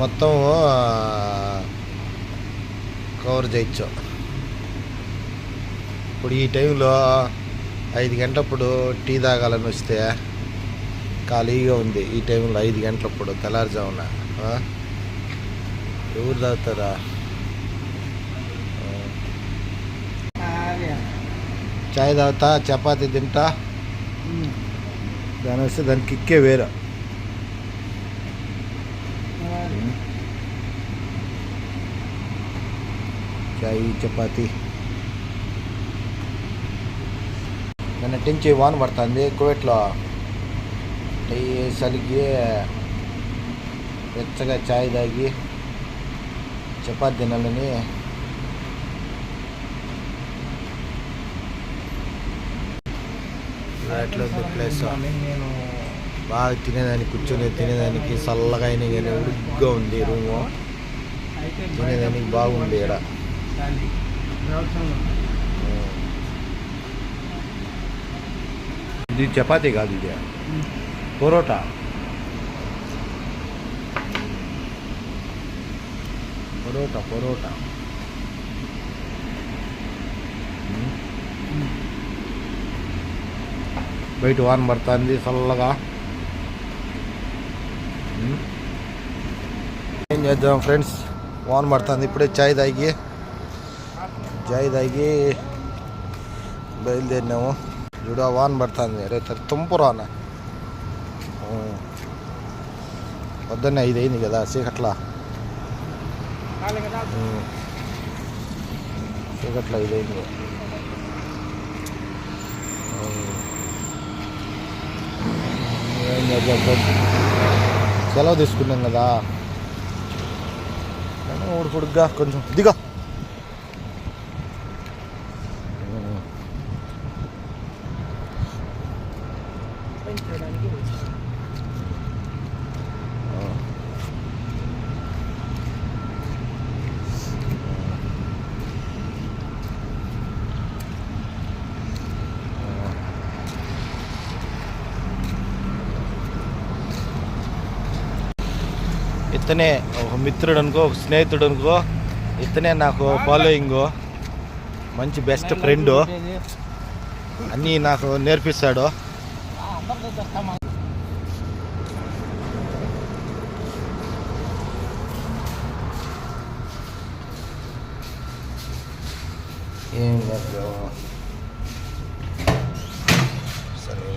మొత్తం కవర్ చేయొచ్చు. ఇప్పుడు ఈ టైంలో 5 గంటలప్పుడు టీ తాగాలని వస్తే ఖాళీగా ఉంది. ఈ టైంలో 5 గంటలప్పుడు తెల్లారుజామున ఎవరు తాగుతారా? చాయ్ తాగుతా, చపాతీ తింటా, దాని వస్తే దానికి కిక్కే వేరే. చాయ్ చపాతీ. నిన్నటించి వాన పడుతుంది కువైట్లో. చలికి వెచ్చగా చాయ్ తాగి చపాతీ తినాలని ఎట్లా ఉంది ప్లేస్. బాగా తినేదానికి, కూర్చొని తినేదానికి చల్లగా అయినా కానీ ఉడుగ్గా ఉంది రూము. తినేదానికి బాగుంది ఇక్కడ. ఇది చపాతీ కాదు, ఇది పరోటా. పరోటా పరోటా బయట వాన పడుతుంది చల్లగా. ఏం చేద్దాం ఫ్రెండ్స్, వాన పడుతుంది. ఇప్పుడే చాయ్ తాగి బయలుదేరినాము. చూడ వాన పడుతుంది. రేపు తుంపు రాన పొద్దున్నే 5 అయింది కదా చీకట్ల. చీకట్ల 5 అయింది. ఏం చేద్దాం, సెలవు తీసుకున్నాం కదా. ఉడుకుడుగ్గా కొంచెం దిగా. ఇతనే ఒక మిత్రుడు అనుకో, ఒక స్నేహితుడు అనుకో. ఇతనే నాకు ఫాలోయింగ్, మంచి బెస్ట్ ఫ్రెండ్. అన్నీ నాకు నేర్పిస్తాడు. ఏం సరే